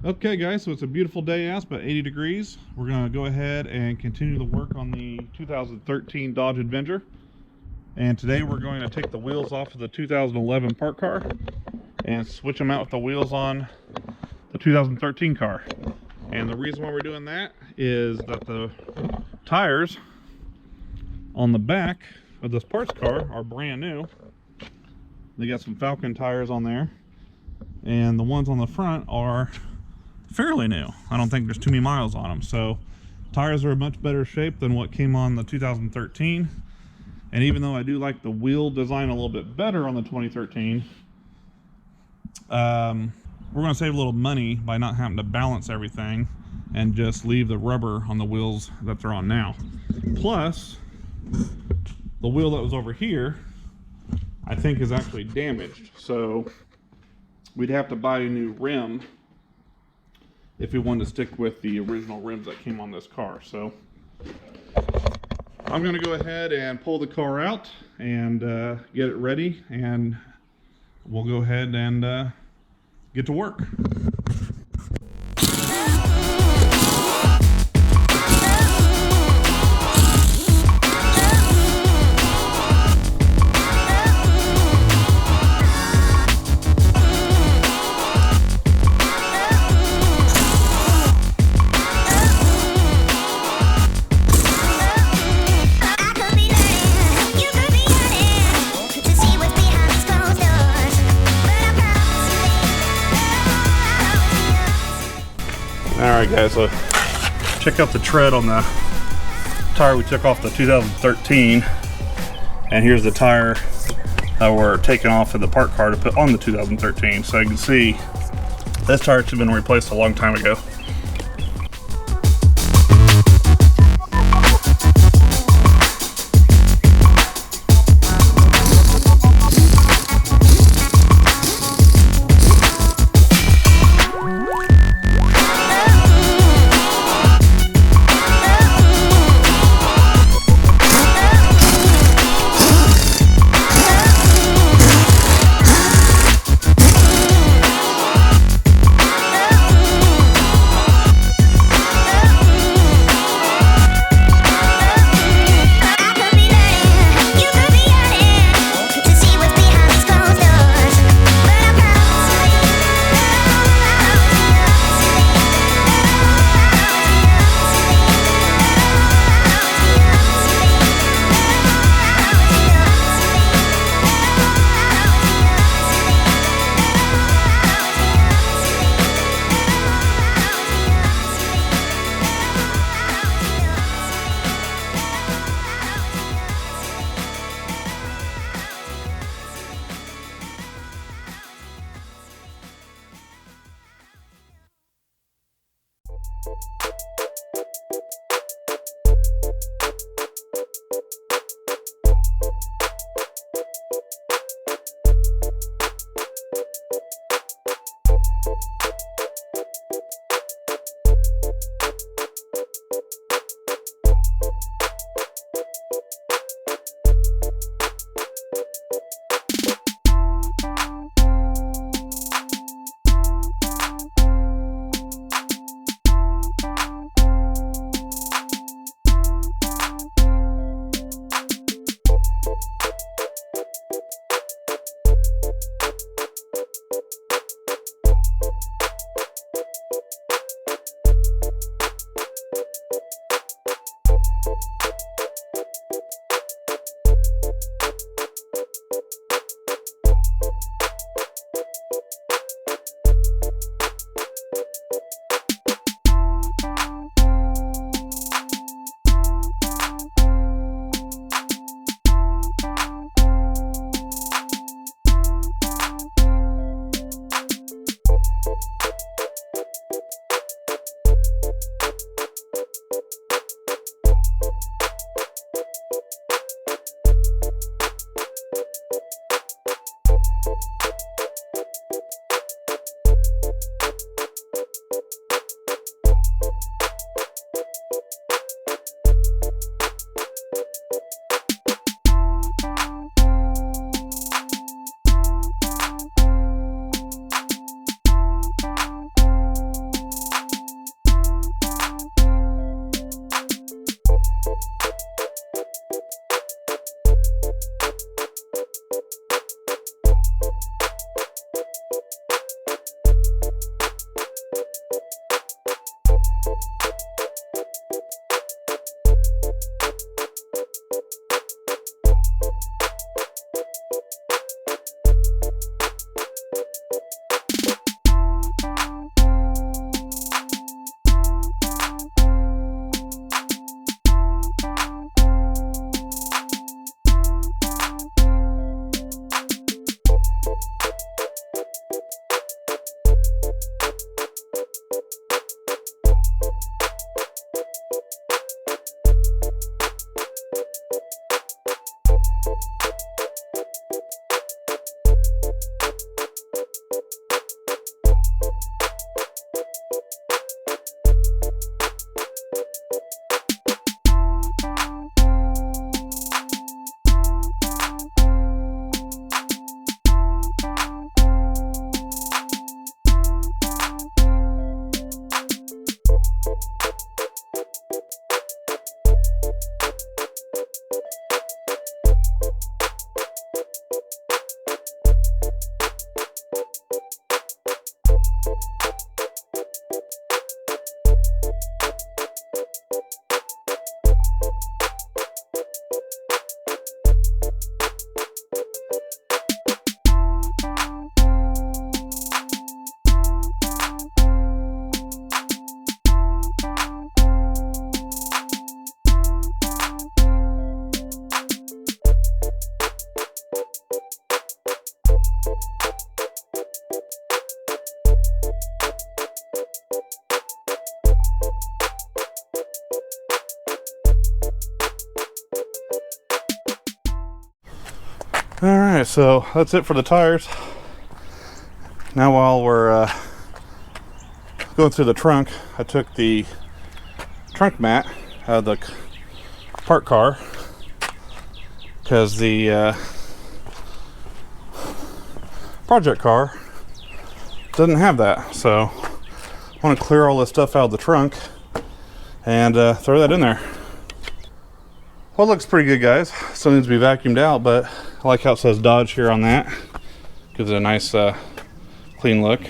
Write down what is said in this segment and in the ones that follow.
Okay guys, so it's a beautiful day out, about 80 degrees. We're going to go ahead and continue the work on the 2013 Dodge Avenger. And today we're going to take the wheels off of the 2011 park car and switch them out with the wheels on the 2013 car. And the reason why we're doing that is that the tires on the back of this parts car are brand new. They got some Falcon tires on there, and the ones on the front are fairly new. I don't think there's too many miles on them, so tires are in much better shape than what came on the 2013. And even though I do like the wheel design a little bit better on the 2013, we're going to save a little money by not having to balance everything and just leave the rubber on the wheels that they're on now. Plus, the wheel that was over here I think is actually damaged, so we'd have to buy a new rim if we wanted to stick with the original rims that came on this car. So I'm going to go ahead and pull the car out and get it ready, and we'll go ahead and get to work. Alright guys, so check out the tread on the tire we took off the 2013, and here's the tire that we're taking off of the park car to put on the 2013. So you can see this tire should have been replaced a long time ago. Alright, so that's it for the tires. Now while we're going through the trunk, I took the trunk mat out of the parked car because the project car doesn't have that. So I want to clear all this stuff out of the trunk and throw that in there. Well, it looks pretty good, guys. Still needs to be vacuumed out, but I like how it says Dodge here on that. Gives it a nice clean look.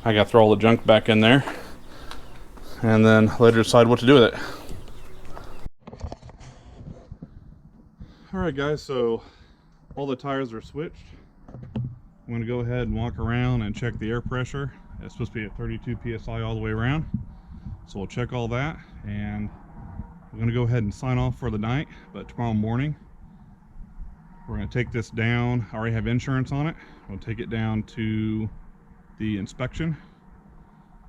I gotta throw all the junk back in there and then later decide what to do with it. Alright guys, so all the tires are switched. I'm going to go ahead and walk around and check the air pressure. It's supposed to be at 32 psi all the way around. So we'll check all that, and I'm going to go ahead and sign off for the night. But tomorrow morning, we're going to take this down. I already have insurance on it. We'll take it down to the inspection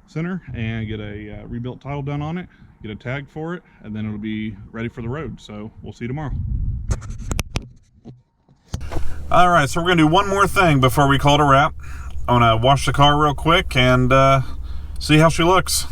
center and get a rebuilt title done on it, get a tag for it, and then it'll be ready for the road. So we'll see you tomorrow. Alright, so we're going to do one more thing before we call it a wrap. I'm going to wash the car real quick and see how she looks.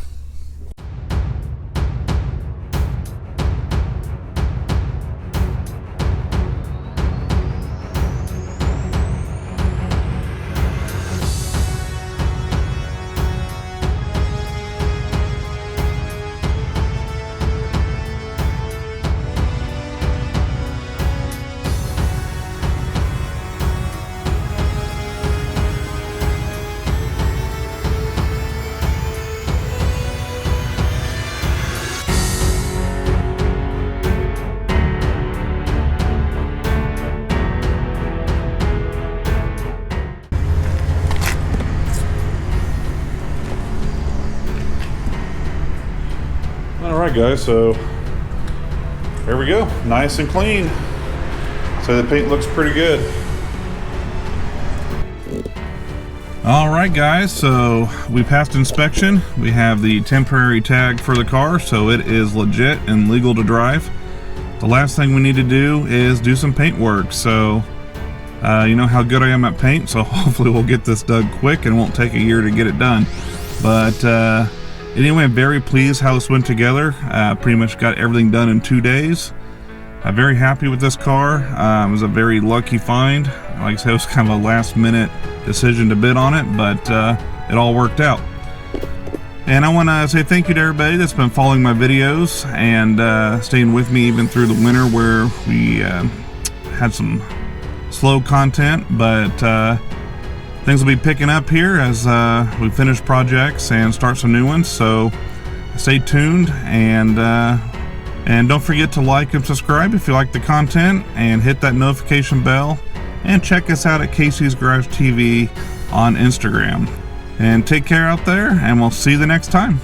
Alright guys, so there we go, nice and clean. So the paint looks pretty good. Alright guys, so we passed inspection. We have the temporary tag for the car, so it is legit and legal to drive. The last thing we need to do is do some paint work. So you know how good I am at paint, so hopefully we'll get this done quick and it won't take a year to get it done. But anyway, I'm very pleased how this went together. Pretty much got everything done in 2 days. I'm very happy with this car. It was a very lucky find. Like I said, it was kind of a last minute decision to bid on it, but it all worked out. And I want to say thank you to everybody that's been following my videos and staying with me even through the winter where we had some slow content, but things will be picking up here as we finish projects and start some new ones. So stay tuned and don't forget to like and subscribe if you like the content, and hit that notification bell, and check us out at Casey's Garage TV on Instagram. And take care out there, and we'll see you the next time.